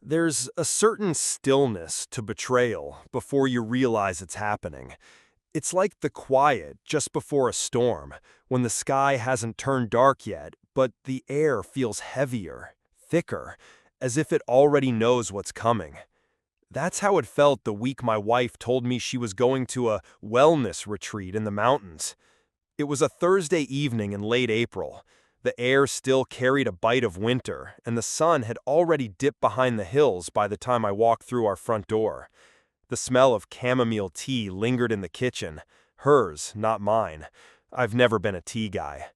There's a certain stillness to betrayal before you realize it's happening. It's like the quiet just before a storm, when the sky hasn't turned dark yet, but the air feels heavier, thicker, as if it already knows what's coming. That's how it felt the week my wife told me she was going to a wellness retreat in the mountains. It was a Thursday evening in late April. The air still carried a bite of winter, and the sun had already dipped behind the hills by the time I walked through our front door. The smell of chamomile tea lingered in the kitchen, hers, not mine. I've never been a tea guy.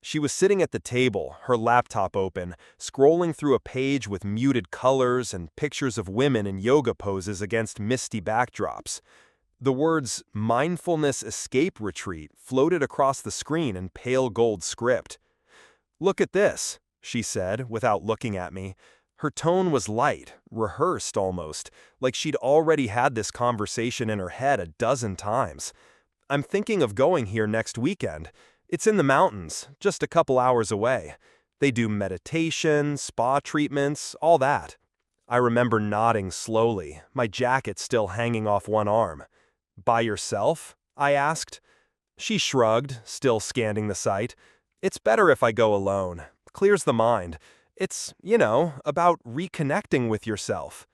She was sitting at the table, her laptop open, scrolling through a page with muted colors and pictures of women in yoga poses against misty backdrops. The words Mindfulness Escape Retreat floated across the screen in pale gold script. "Look at this," she said, without looking at me. Her tone was light, rehearsed almost, like she'd already had this conversation in her head a dozen times. "I'm thinking of going here next weekend. It's in the mountains, just a couple hours away. They do meditation, spa treatments, all that." I remember nodding slowly, my jacket still hanging off one arm. "By yourself?" I asked. She shrugged, still scanning the site. "It's better if I go alone. Clears the mind. It's about reconnecting with yourself."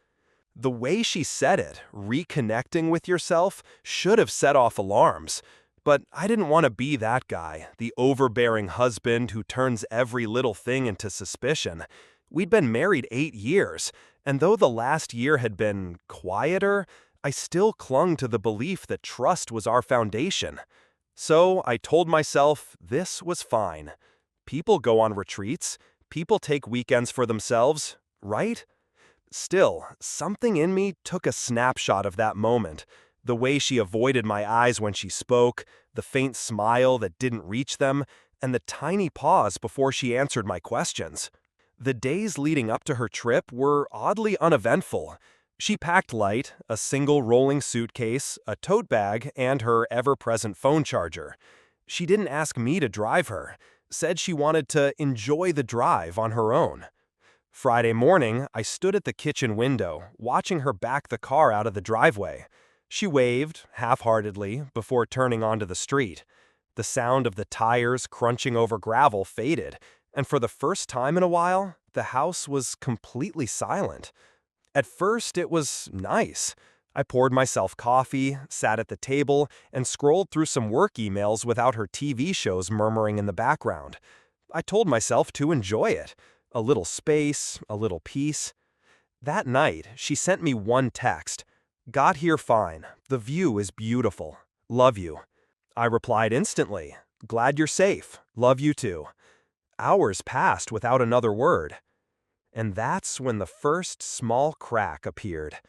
The way she said it, reconnecting with yourself, should have set off alarms. But I didn't want to be that guy, the overbearing husband who turns every little thing into suspicion. We'd been married 8 years, and though the last year had been quieter, I still clung to the belief that trust was our foundation. So I told myself this was fine. People go on retreats. People take weekends for themselves, right? Still, something in me took a snapshot of that moment. The way she avoided my eyes when she spoke, the faint smile that didn't reach them, and the tiny pause before she answered my questions. The days leading up to her trip were oddly uneventful. She packed light, a single rolling suitcase, a tote bag, and her ever-present phone charger. She didn't ask me to drive her, said she wanted to enjoy the drive on her own. Friday morning, I stood at the kitchen window, watching her back the car out of the driveway. She waved, half-heartedly, before turning onto the street. The sound of the tires crunching over gravel faded, and for the first time in a while, the house was completely silent. At first, it was nice. I poured myself coffee, sat at the table, and scrolled through some work emails without her TV shows murmuring in the background. I told myself to enjoy it. A little space, a little peace. That night, she sent me one text. "Got here fine. The view is beautiful. Love you." I replied instantly. "Glad you're safe. Love you too." Hours passed without another word. And that's when the first small crack appeared.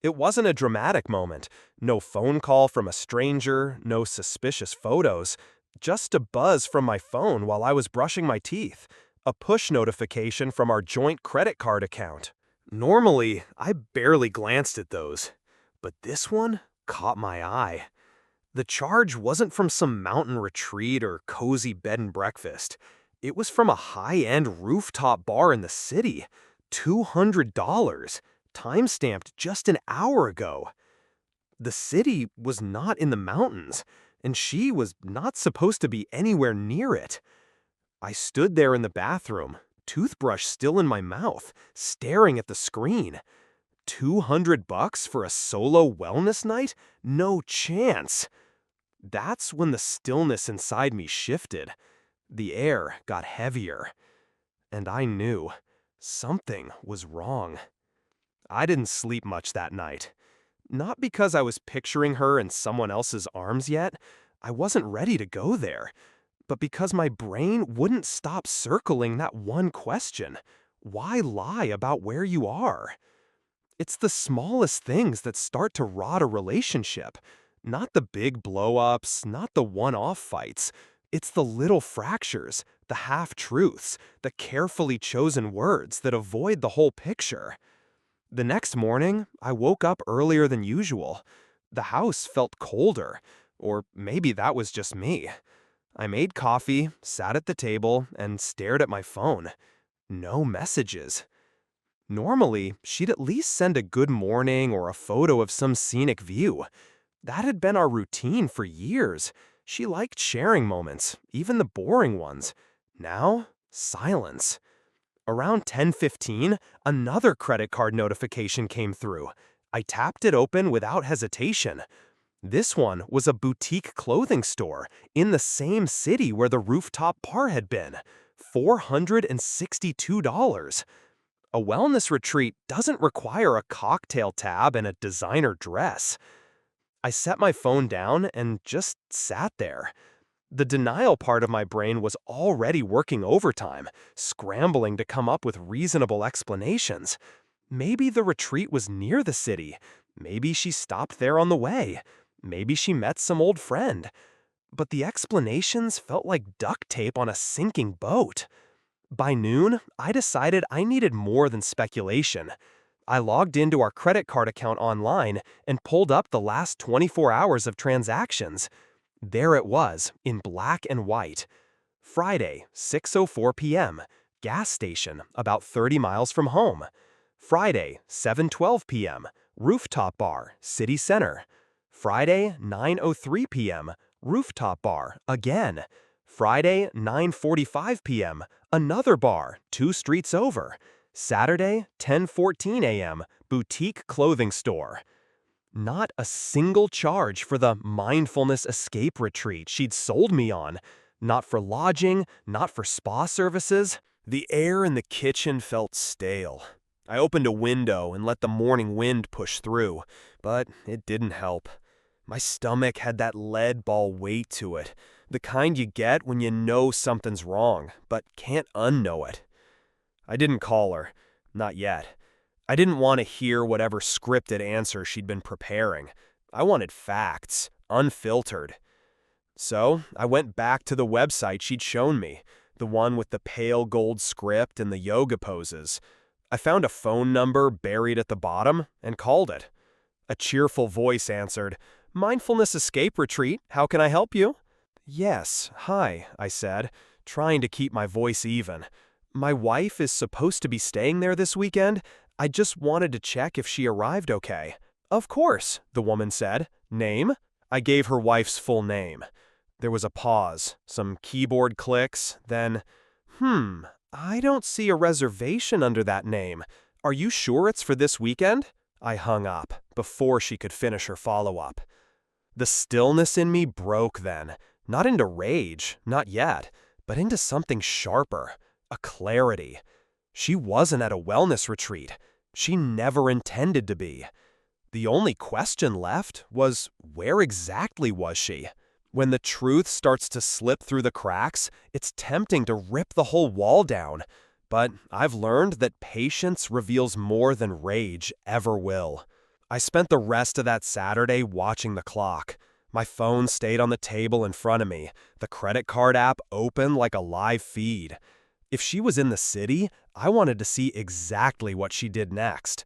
It wasn't a dramatic moment. No phone call from a stranger, no suspicious photos. Just a buzz from my phone while I was brushing my teeth. A push notification from our joint credit card account. Normally, I barely glanced at those. But this one caught my eye. The charge wasn't from some mountain retreat or cozy bed and breakfast. It was from a high-end rooftop bar in the city. $200, time-stamped just an hour ago. The city was not in the mountains, and she was not supposed to be anywhere near it. I stood there in the bathroom, toothbrush still in my mouth, staring at the screen. $200 for a solo wellness night? No chance. That's when the stillness inside me shifted. The air got heavier. And I knew something was wrong. I didn't sleep much that night. Not because I was picturing her in someone else's arms yet. I wasn't ready to go there. But because my brain wouldn't stop circling that one question. Why lie about where you are? It's the smallest things that start to rot a relationship. Not the big blow-ups, not the one-off fights. It's the little fractures, the half-truths, the carefully chosen words that avoid the whole picture. The next morning, I woke up earlier than usual. The house felt colder, or maybe that was just me. I made coffee, sat at the table, and stared at my phone. No messages. Normally, she'd at least send a good morning or a photo of some scenic view. That had been our routine for years. She liked sharing moments, even the boring ones. Now, silence. Around 10:15, another credit card notification came through. I tapped it open without hesitation. This one was a boutique clothing store in the same city where the rooftop bar had been. $462. A wellness retreat doesn't require a cocktail tab and a designer dress. I set my phone down and just sat there. The denial part of my brain was already working overtime, scrambling to come up with reasonable explanations. Maybe the retreat was near the city. Maybe she stopped there on the way. Maybe she met some old friend. But the explanations felt like duct tape on a sinking boat. By noon, I decided I needed more than speculation. I logged into our credit card account online and pulled up the last 24 hours of transactions. There it was, in black and white. Friday, 6:04 p.m., gas station, about 30 miles from home. Friday, 7:12 p.m., rooftop bar, city center. Friday, 9:03 p.m., rooftop bar, again. Friday, 9:45 p.m., another bar, 2 streets over. Saturday, 10:14 a.m., boutique clothing store. Not a single charge for the mindfulness escape retreat she'd sold me on. Not for lodging, not for spa services. The air in the kitchen felt stale. I opened a window and let the morning wind push through, but it didn't help. My stomach had that lead ball weight to it, the kind you get when you know something's wrong, but can't unknow it. I didn't call her. Not yet. I didn't want to hear whatever scripted answer she'd been preparing. I wanted facts, unfiltered. So I went back to the website she'd shown me, the one with the pale gold script and the yoga poses. I found a phone number buried at the bottom and called it. A cheerful voice answered, "Mindfulness Escape Retreat, how can I help you?" "Yes, hi," I said, trying to keep my voice even. "My wife is supposed to be staying there this weekend. I just wanted to check if she arrived okay." "Of course," the woman said. "Name?" I gave her wife's full name. There was a pause, some keyboard clicks, then, I don't see a reservation under that name. Are you sure it's for this weekend?" I hung up, before she could finish her follow-up. The stillness in me broke then, not into rage, not yet, but into something sharper, a clarity. She wasn't at a wellness retreat. She never intended to be. The only question left was, where exactly was she? When the truth starts to slip through the cracks, it's tempting to rip the whole wall down. But I've learned that patience reveals more than rage ever will. I spent the rest of that Saturday watching the clock. My phone stayed on the table in front of me, the credit card app open like a live feed. If she was in the city, I wanted to see exactly what she did next.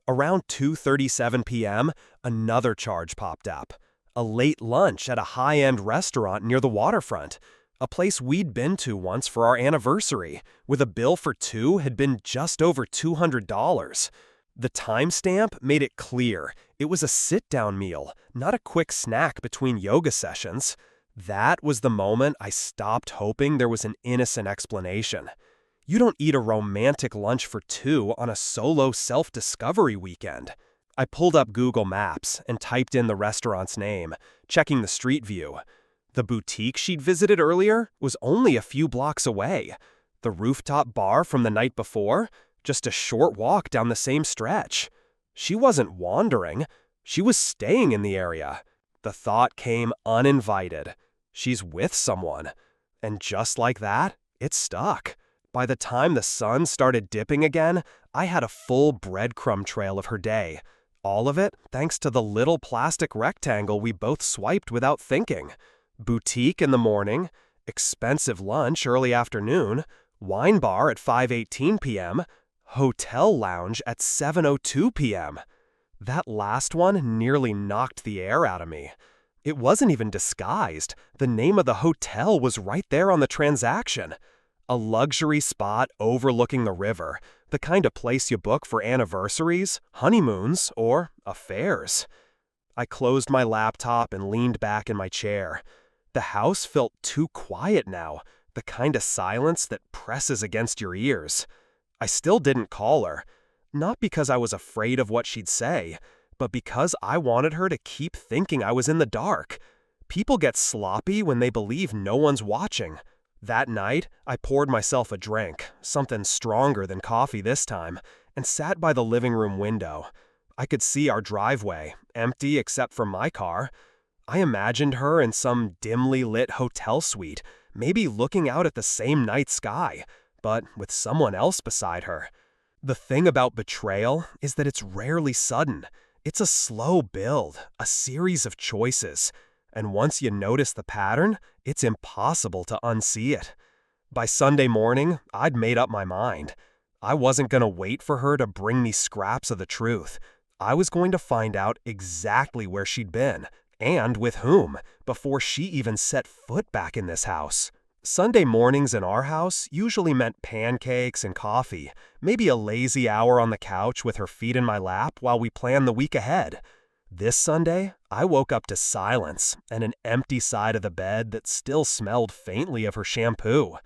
Around 2:37 p.m., another charge popped up. A late lunch at a high-end restaurant near the waterfront, a place we'd been to once for our anniversary, with a bill for two had been just over $200. The timestamp made it clear it was a sit-down meal, not a quick snack between yoga sessions. That was the moment I stopped hoping there was an innocent explanation. You don't eat a romantic lunch for two on a solo self-discovery weekend. I pulled up Google Maps and typed in the restaurant's name, checking the street view. The boutique she'd visited earlier was only a few blocks away. The rooftop bar from the night before, just a short walk down the same stretch. She wasn't wandering. She was staying in the area. The thought came uninvited. She's with someone. And just like that, it stuck. By the time the sun started dipping again, I had a full breadcrumb trail of her day. All of it thanks to the little plastic rectangle we both swiped without thinking. Boutique in the morning, expensive lunch early afternoon, wine bar at 5:18 p.m., hotel lounge at 7:02 p.m. That last one nearly knocked the air out of me. It wasn't even disguised. The name of the hotel was right there on the transaction. A luxury spot overlooking the river, the kind of place you book for anniversaries, honeymoons, or affairs. I closed my laptop and leaned back in my chair. The house felt too quiet now, the kind of silence that presses against your ears. I still didn't call her, not because I was afraid of what she'd say, but because I wanted her to keep thinking I was in the dark. People get sloppy when they believe no one's watching. That night, I poured myself a drink, something stronger than coffee this time, and sat by the living room window. I could see our driveway, empty except for my car. I imagined her in some dimly lit hotel suite, maybe looking out at the same night sky, but with someone else beside her. The thing about betrayal is that it's rarely sudden. It's a slow build, a series of choices. And once you notice the pattern, it's impossible to unsee it. By Sunday morning, I'd made up my mind. I wasn't going to wait for her to bring me scraps of the truth. I was going to find out exactly where she'd been, and with whom, before she even set foot back in this house. Sunday mornings in our house usually meant pancakes and coffee, maybe a lazy hour on the couch with her feet in my lap while we planned the week ahead. This Sunday, I woke up to silence and an empty side of the bed that still smelled faintly of her shampoo.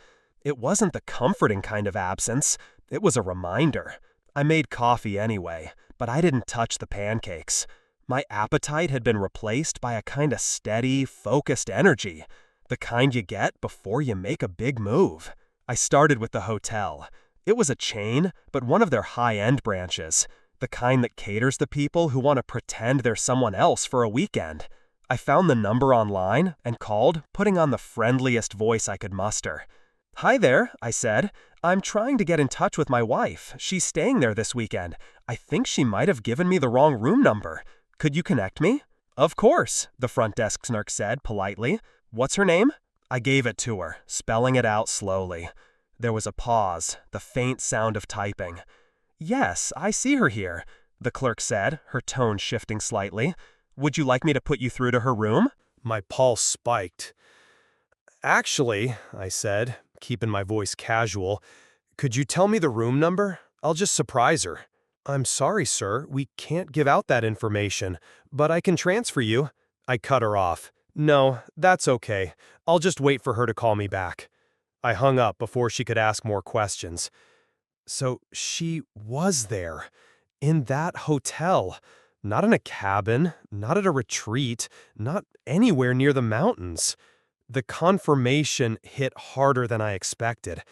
It wasn't the comforting kind of absence, it was a reminder. I made coffee anyway, but I didn't touch the pancakes. My appetite had been replaced by a kind of steady, focused energy, the kind you get before you make a big move. I started with the hotel. It was a chain, but one of their high-end branches. The kind that caters to people who want to pretend they're someone else for a weekend. I found the number online and called, putting on the friendliest voice I could muster. "Hi there," I said. "I'm trying to get in touch with my wife. She's staying there this weekend. I think she might have given me the wrong room number. Could you connect me?" "Of course," the front desk clerk said politely. "What's her name?" I gave it to her, spelling it out slowly. There was a pause, the faint sound of typing. "Yes, I see her here," the clerk said, her tone shifting slightly. "Would you like me to put you through to her room?" My pulse spiked. "Actually," I said, keeping my voice casual, "could you tell me the room number? I'll just surprise her." "I'm sorry, sir, we can't give out that information, but I can transfer you." I cut her off. "No, that's okay. I'll just wait for her to call me back." I hung up before she could ask more questions. So she was there, in that hotel, not in a cabin, not at a retreat, not anywhere near the mountains. The confirmation hit harder than I expected.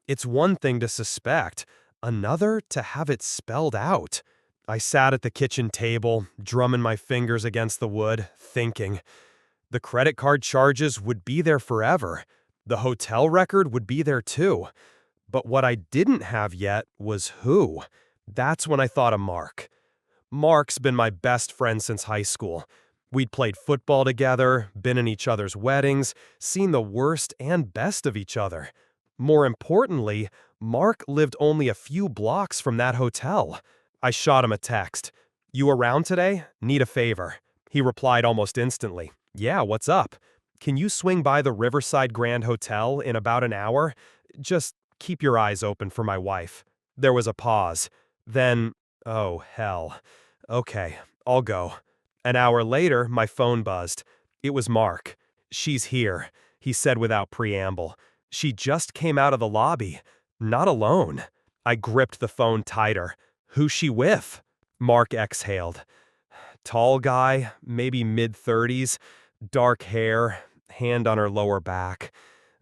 It's one thing to suspect, another to have it spelled out. I sat at the kitchen table, drumming my fingers against the wood, thinking. The credit card charges would be there forever. The hotel record would be there too. But what I didn't have yet was who. That's when I thought of Mark. Mark's been my best friend since high school. We'd played football together, been in each other's weddings, seen the worst and best of each other. More importantly, Mark lived only a few blocks from that hotel. I shot him a text. "You around today? Need a favor." He replied almost instantly. "Yeah, what's up? Can you swing by the Riverside Grand Hotel in about an hour? Just keep your eyes open for my wife." There was a pause. Then, oh, hell. Okay, I'll go. An hour later, my phone buzzed. It was Mark. "She's here," he said without preamble. "She just came out of the lobby. Not alone." I gripped the phone tighter. "Who's she with?" Mark exhaled. "Tall guy, maybe mid-30s, dark hair, hand on her lower back.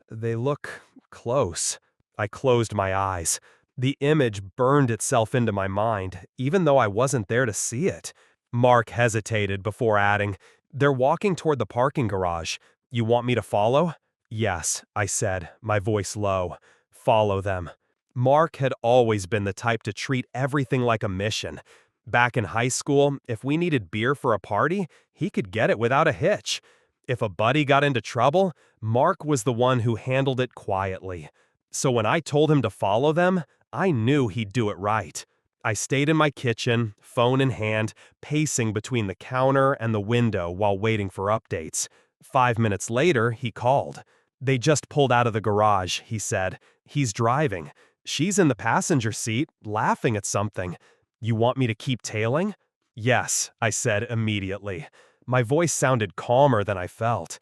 They look close." I closed my eyes. The image burned itself into my mind, even though I wasn't there to see it. Mark hesitated before adding, "They're walking toward the parking garage. You want me to follow?" "Yes," I said, my voice low. "Follow them." Mark had always been the type to treat everything like a mission. Back in high school, if we needed beer for a party, he could get it without a hitch. If a buddy got into trouble, Mark was the one who handled it quietly. So when I told him to follow them, I knew he'd do it right. I stayed in my kitchen, phone in hand, pacing between the counter and the window while waiting for updates. 5 minutes later, he called. They just pulled out of the garage, he said. He's driving. She's in the passenger seat, laughing at something. You want me to keep tailing? Yes, I said immediately. My voice sounded calmer than I felt.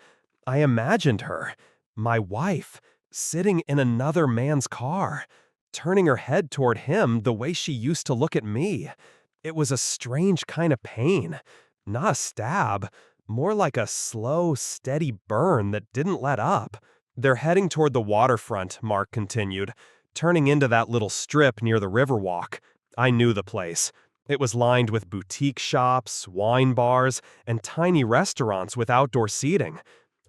I imagined her, my wife, sitting in another man's car, turning her head toward him the way she used to look at me. It was a strange kind of pain. Not a stab, more like a slow, steady burn that didn't let up. They're heading toward the waterfront, Mark continued, turning into that little strip near the Riverwalk. I knew the place. It was lined with boutique shops, wine bars, and tiny restaurants with outdoor seating.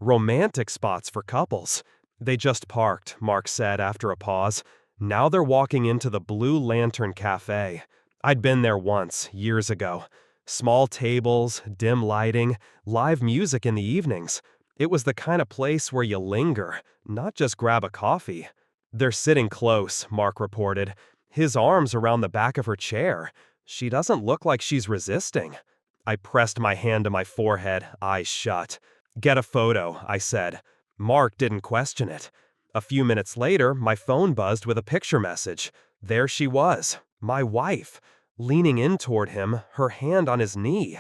Romantic spots for couples. They just parked, Mark said after a pause. Now they're walking into the Blue Lantern Cafe. I'd been there once, years ago. Small tables, dim lighting, live music in the evenings. It was the kind of place where you linger, not just grab a coffee. They're sitting close, Mark reported, his arms around the back of her chair. She doesn't look like she's resisting. I pressed my hand to my forehead, eyes shut. Get a photo, I said. Mark didn't question it. A few minutes later, my phone buzzed with a picture message. There she was, my wife, leaning in toward him, her hand on his knee.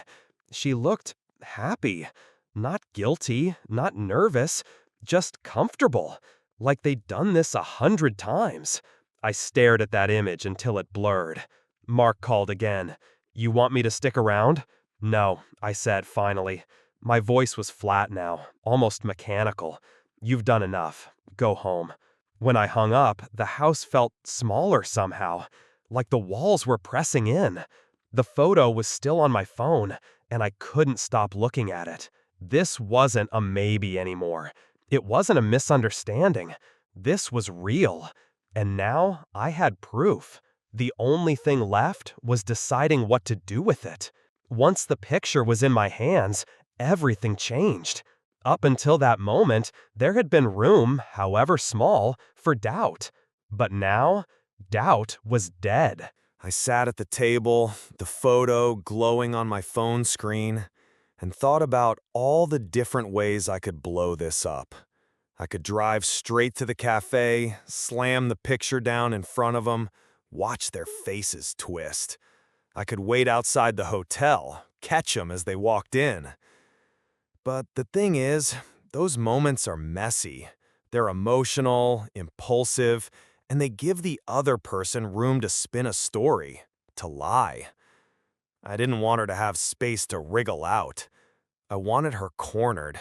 She looked happy, not guilty, not nervous, just comfortable, like they'd done this 100 times. I stared at that image until it blurred. Mark called again. You want me to stick around? No, I said finally. My voice was flat now, almost mechanical. You've done enough. Go home. When I hung up, the house felt smaller somehow, like the walls were pressing in. The photo was still on my phone, and I couldn't stop looking at it. This wasn't a maybe anymore. It wasn't a misunderstanding. This was real. And now I had proof. The only thing left was deciding what to do with it. Once the picture was in my hands, everything changed. Up until that moment, there had been room, however small, for doubt. But now, doubt was dead. I sat at the table, the photo glowing on my phone screen, and thought about all the different ways I could blow this up. I could drive straight to the cafe, slam the picture down in front of them, watch their faces twist. I could wait outside the hotel, catch them as they walked in. But the thing is, those moments are messy. They're emotional, impulsive, and they give the other person room to spin a story, to lie. I didn't want her to have space to wriggle out. I wanted her cornered.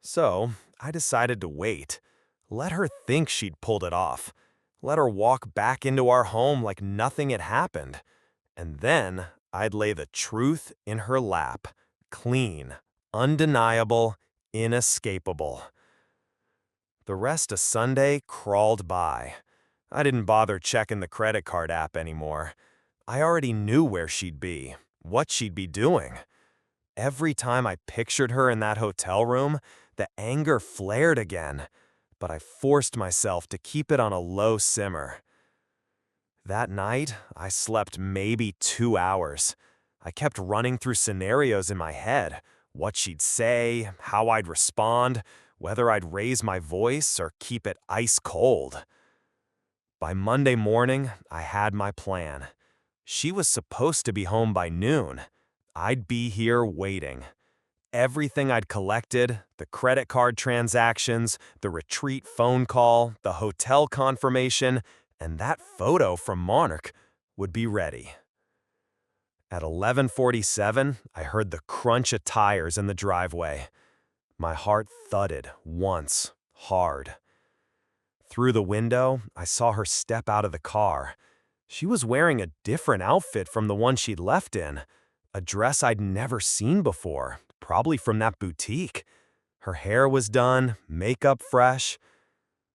So I decided to wait. Let her think she'd pulled it off. Let her walk back into our home like nothing had happened. And then I'd lay the truth in her lap, clean, undeniable, inescapable. The rest of Sunday crawled by. I didn't bother checking the credit card app anymore. I already knew where she'd be, what she'd be doing. Every time I pictured her in that hotel room, the anger flared again, but I forced myself to keep it on a low simmer. That night, I slept maybe 2 hours. I kept running through scenarios in my head, what she'd say, how I'd respond, whether I'd raise my voice or keep it ice cold. By Monday morning, I had my plan. She was supposed to be home by noon. I'd be here waiting. Everything I'd collected, the credit card transactions, the retreat phone call, the hotel confirmation, and that photo from Monarch would be ready. At 11:47, I heard the crunch of tires in the driveway. My heart thudded once, hard. Through the window, I saw her step out of the car. She was wearing a different outfit from the one she'd left in, a dress I'd never seen before, probably from that boutique. Her hair was done, makeup fresh.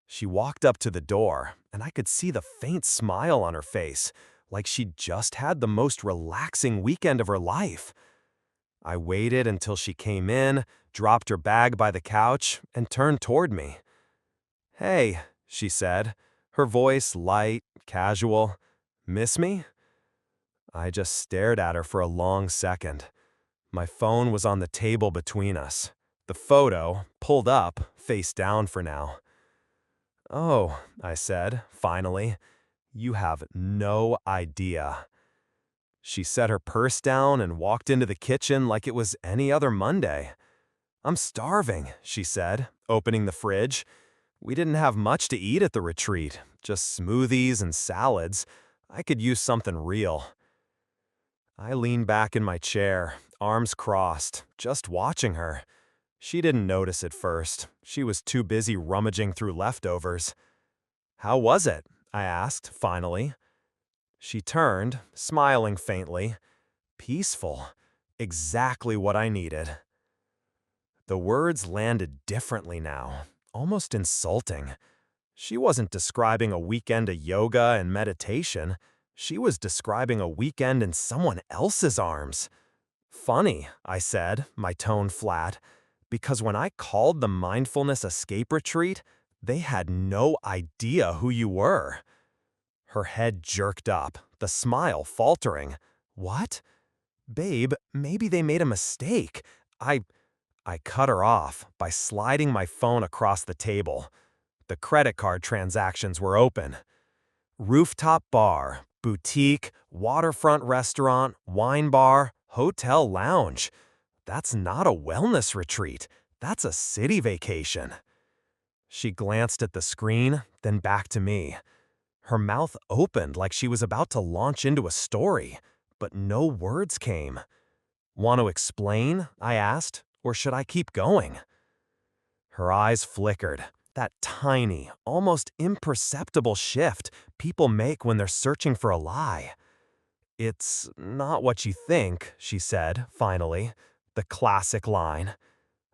She walked up to the door, and I could see the faint smile on her face, like she'd just had the most relaxing weekend of her life. I waited until she came in, dropped her bag by the couch, and turned toward me. "Hey," she said, her voice light, casual. "Miss me?" I just stared at her for a long second. My phone was on the table between us. The photo, pulled up, face down for now. "Oh," I said, finally, "you have no idea." She set her purse down and walked into the kitchen like it was any other Monday. "I'm starving," she said, opening the fridge. We didn't have much to eat at the retreat, just smoothies and salads. I could use something real. I leaned back in my chair, arms crossed, just watching her. She didn't notice at first. She was too busy rummaging through leftovers. "How was it?" I asked, finally. She turned, smiling faintly. "Peaceful. Exactly what I needed." The words landed differently now, almost insulting. She wasn't describing a weekend of yoga and meditation. She was describing a weekend in someone else's arms. "Funny," I said, my tone flat, "because when I called the mindfulness escape retreat, they had no idea who you were." Her head jerked up, the smile faltering. "What? Babe, maybe they made a mistake. I cut her off by sliding my phone across the table. The credit card transactions were open. Rooftop bar, boutique, waterfront restaurant, wine bar, hotel lounge. That's not a wellness retreat. That's a city vacation. She glanced at the screen, then back to me. Her mouth opened like she was about to launch into a story, but no words came. "Want to explain?" I asked, "or should I keep going?" Her eyes flickered, that tiny, almost imperceptible shift people make when they're searching for a lie. "It's not what you think," she said, finally, the classic line.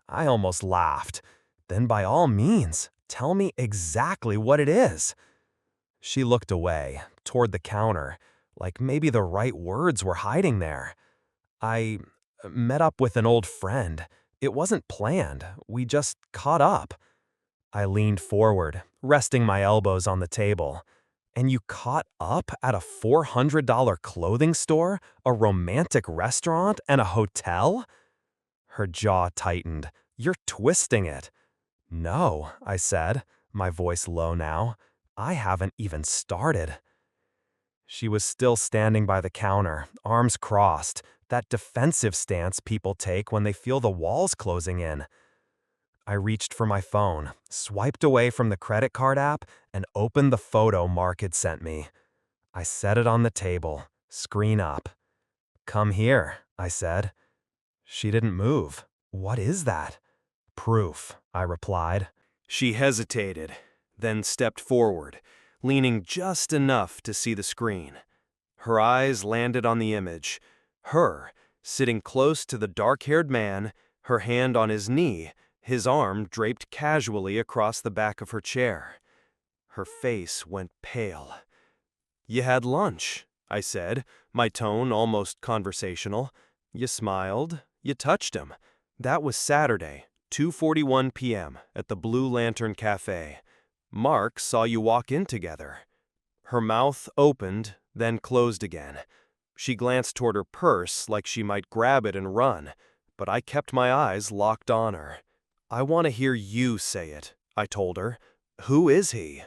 I almost laughed. "Then by all means, tell me exactly what it is." She looked away, toward the counter, like maybe the right words were hiding there. "I met up with an old friend. It wasn't planned. We just caught up." I leaned forward, resting my elbows on the table. "And you caught up at a $400 clothing store, a romantic restaurant, and a hotel?" Her jaw tightened. "You're twisting it." "No," I said, my voice low now. "I haven't even started." She was still standing by the counter, arms crossed, that defensive stance people take when they feel the walls closing in. I reached for my phone, swiped away from the credit card app, and opened the photo Mark had sent me. I set it on the table, screen up. "Come here," I said. She didn't move. "What is that?" "Proof," I replied. She hesitated, then stepped forward, leaning just enough to see the screen. Her eyes landed on the image. Her, sitting close to the dark-haired man, her hand on his knee, his arm draped casually across the back of her chair. Her face went pale. "You had lunch," I said, my tone almost conversational. "You smiled. You touched him. That was Saturday, 2:41 p.m. at the Blue Lantern Cafe. Mark saw you walk in together." Her mouth opened, then closed again. She glanced toward her purse like she might grab it and run, but I kept my eyes locked on her. "I want to hear you say it," I told her. "Who is he?"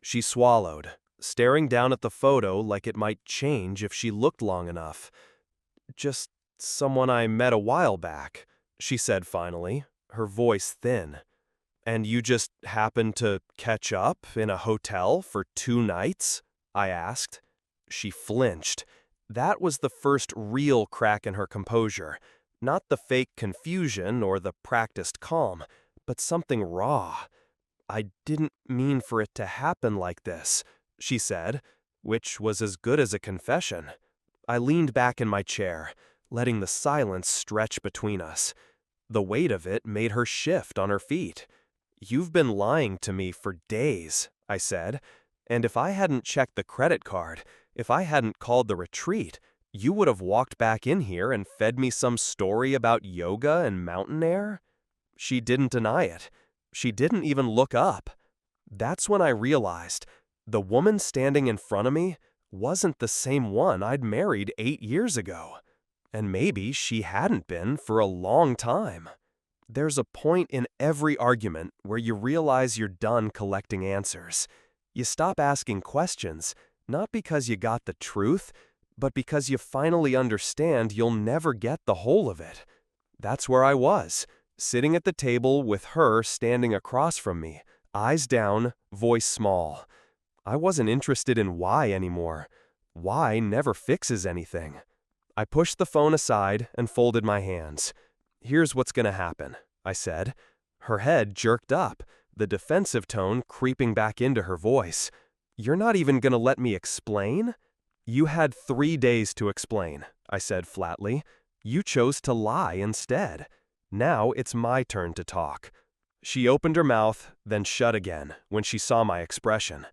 She swallowed, staring down at the photo like it might change if she looked long enough. "Just someone I met a while back," she said finally, her voice thin. "And you just happened to catch up in a hotel for 2 nights?" I asked. She flinched. That was the first real crack in her composure. Not the fake confusion or the practiced calm, but something raw. "I didn't mean for it to happen like this," she said, which was as good as a confession. I leaned back in my chair, letting the silence stretch between us. The weight of it made her shift on her feet. "You've been lying to me for days," I said, "and if I hadn't checked the credit card, if I hadn't called the retreat, you would have walked back in here and fed me some story about yoga and mountain air?" She didn't deny it. She didn't even look up. That's when I realized the woman standing in front of me wasn't the same one I'd married 8 years ago. And maybe she hadn't been for a long time. There's a point in every argument where you realize you're done collecting answers. You stop asking questions, not because you got the truth, but because you finally understand you'll never get the whole of it. That's where I was, sitting at the table with her standing across from me, eyes down, voice small. I wasn't interested in why anymore. Why never fixes anything. I pushed the phone aside and folded my hands. "Here's what's going to happen," I said. Her head jerked up, the defensive tone creeping back into her voice. "You're not even going to let me explain?" "You had 3 days to explain," I said flatly. "You chose to lie instead. Now it's my turn to talk." She opened her mouth, then shut again when she saw my expression.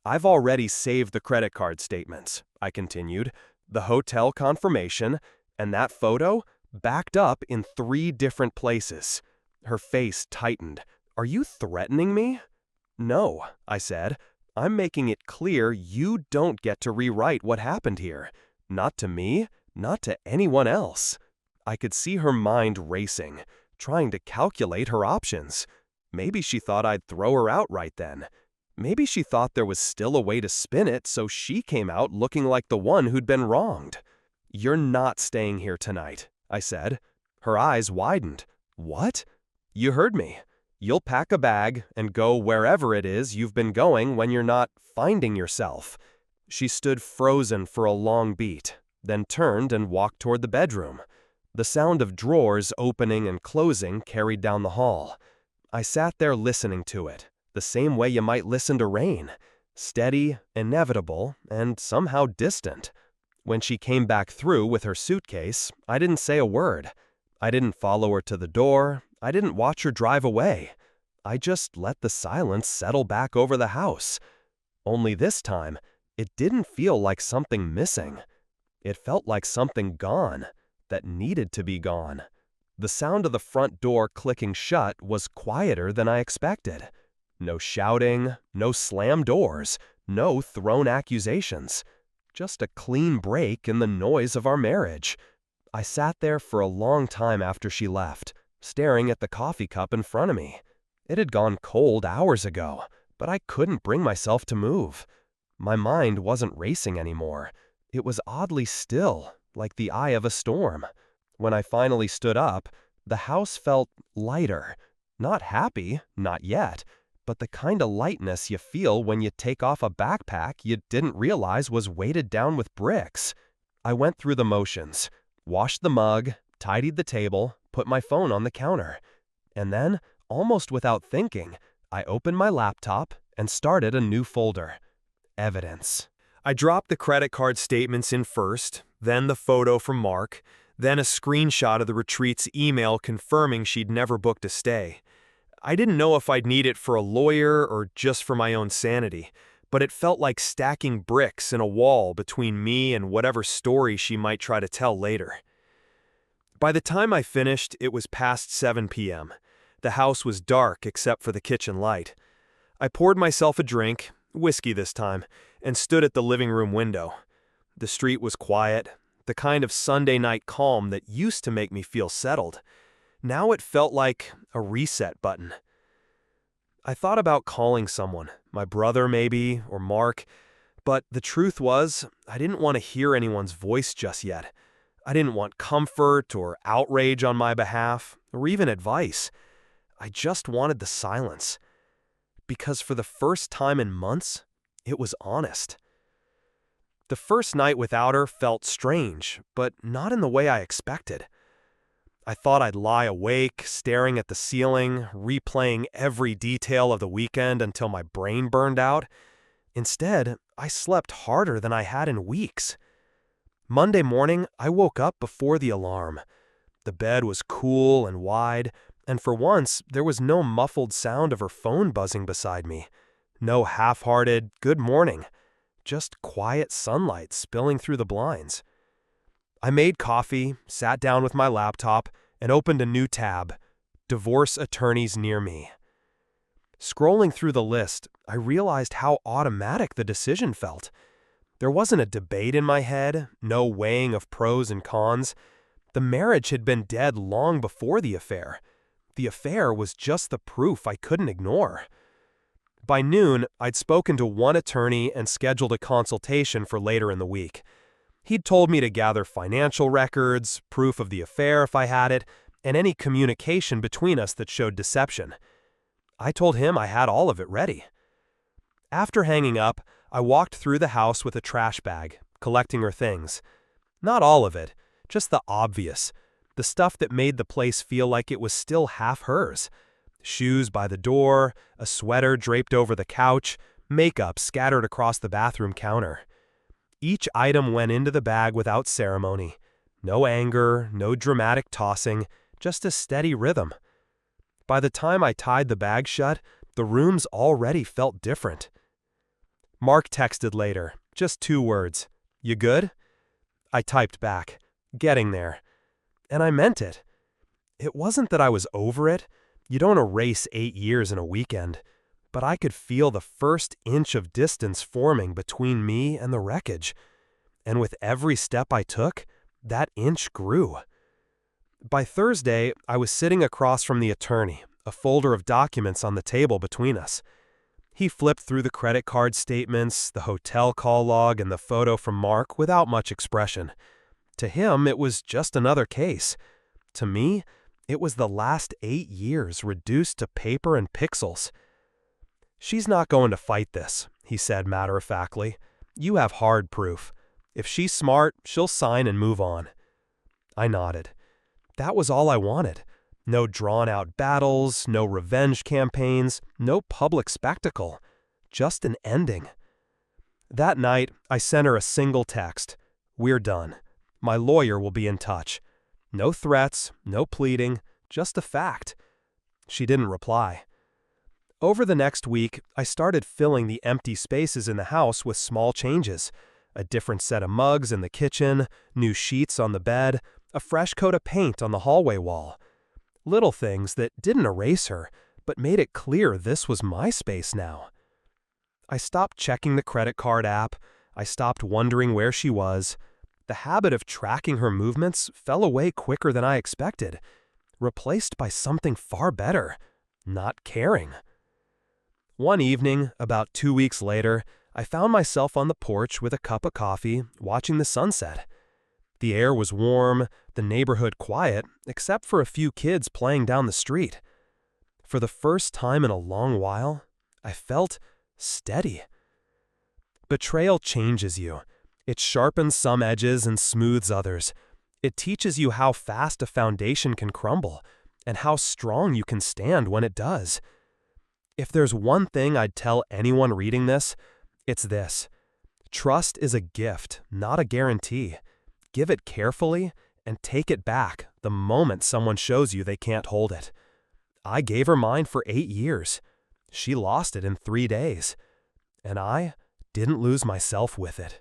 "I've already saved the credit card statements," I continued, "the hotel confirmation, and that photo, backed up in 3 different places." Her face tightened. "Are you threatening me?" "No," I said. "I'm making it clear you don't get to rewrite what happened here. Not to me, not to anyone else." I could see her mind racing, trying to calculate her options. Maybe she thought I'd throw her out right then. Maybe she thought there was still a way to spin it so she came out looking like the one who'd been wronged. "You're not staying here tonight," I said. Her eyes widened. "What?" "You heard me. You'll pack a bag and go wherever it is you've been going when you're not finding yourself." She stood frozen for a long beat, then turned and walked toward the bedroom. The sound of drawers opening and closing carried down the hall. I sat there listening to it, the same way you might listen to rain, steady, inevitable, and somehow distant. When she came back through with her suitcase, I didn't say a word. I didn't follow her to the door. I didn't watch her drive away. I just let the silence settle back over the house. Only this time, it didn't feel like something missing. It felt like something gone, that needed to be gone. The sound of the front door clicking shut was quieter than I expected. No shouting, no slammed doors, no thrown accusations. Just a clean break in the noise of our marriage. I sat there for a long time after she left, staring at the coffee cup in front of me. It had gone cold hours ago, but I couldn't bring myself to move. My mind wasn't racing anymore. It was oddly still, like the eye of a storm. When I finally stood up, the house felt lighter. Not happy, not yet, but the kind of lightness you feel when you take off a backpack you didn't realize was weighted down with bricks. I went through the motions, washed the mug, tidied the table, put my phone on the counter. And then, almost without thinking, I opened my laptop and started a new folder. Evidence. I dropped the credit card statements in first, then the photo from Mark, then a screenshot of the retreat's email confirming she'd never booked a stay. I didn't know if I'd need it for a lawyer or just for my own sanity, but it felt like stacking bricks in a wall between me and whatever story she might try to tell later. By the time I finished, it was past 7 p.m. The house was dark except for the kitchen light. I poured myself a drink, whiskey this time, and stood at the living room window. The street was quiet, the kind of Sunday night calm that used to make me feel settled. Now it felt like a reset button. I thought about calling someone, my brother maybe, or Mark, but the truth was, I didn't want to hear anyone's voice just yet. I didn't want comfort or outrage on my behalf, or even advice. I just wanted the silence. Because for the first time in months, it was honest. The first night without her felt strange, but not in the way I expected. I thought I'd lie awake, staring at the ceiling, replaying every detail of the weekend until my brain burned out. Instead, I slept harder than I had in weeks. Monday morning, I woke up before the alarm. The bed was cool and wide, and for once, there was no muffled sound of her phone buzzing beside me. No half-hearted, "good morning." Just quiet sunlight spilling through the blinds. I made coffee, sat down with my laptop, and opened a new tab, Divorce Attorneys Near Me. Scrolling through the list, I realized how automatic the decision felt. There wasn't a debate in my head, no weighing of pros and cons. The marriage had been dead long before the affair. The affair was just the proof I couldn't ignore. By noon, I'd spoken to one attorney and scheduled a consultation for later in the week. He'd told me to gather financial records, proof of the affair if I had it, and any communication between us that showed deception. I told him I had all of it ready. After hanging up, I walked through the house with a trash bag, collecting her things. Not all of it, just the obvious, the stuff that made the place feel like it was still half hers. Shoes by the door, a sweater draped over the couch, makeup scattered across the bathroom counter. Each item went into the bag without ceremony. No anger, no dramatic tossing, just a steady rhythm. By the time I tied the bag shut, the rooms already felt different. Mark texted later, just 2 words. "You good?" I typed back, "Getting there." And I meant it. It wasn't that I was over it. You don't erase 8 years in a weekend. But I could feel the first inch of distance forming between me and the wreckage. And with every step I took, that inch grew. By Thursday, I was sitting across from the attorney, a folder of documents on the table between us. He flipped through the credit card statements, the hotel call log, and the photo from Mark without much expression. To him, it was just another case. To me, it was the last 8 years reduced to paper and pixels. "She's not going to fight this," he said matter-of-factly. "You have hard proof. If she's smart, she'll sign and move on." I nodded. That was all I wanted. No drawn-out battles, no revenge campaigns, no public spectacle. Just an ending. That night, I sent her a single text. "We're done. My lawyer will be in touch." No threats, no pleading, just a fact. She didn't reply. Over the next week, I started filling the empty spaces in the house with small changes. A different set of mugs in the kitchen, new sheets on the bed, a fresh coat of paint on the hallway wall. Little things that didn't erase her, but made it clear this was my space now. I stopped checking the credit card app. I stopped wondering where she was. The habit of tracking her movements fell away quicker than I expected, replaced by something far better: not caring. One evening, about 2 weeks later, I found myself on the porch with a cup of coffee, watching the sunset. The air was warm, the neighborhood quiet, except for a few kids playing down the street. For the first time in a long while, I felt steady. Betrayal changes you. It sharpens some edges and smooths others. It teaches you how fast a foundation can crumble, and how strong you can stand when it does. If there's one thing I'd tell anyone reading this, it's this: trust is a gift, not a guarantee. Give it carefully and take it back the moment someone shows you they can't hold it. I gave her mine for 8 years. She lost it in 3 days. And I didn't lose myself with it.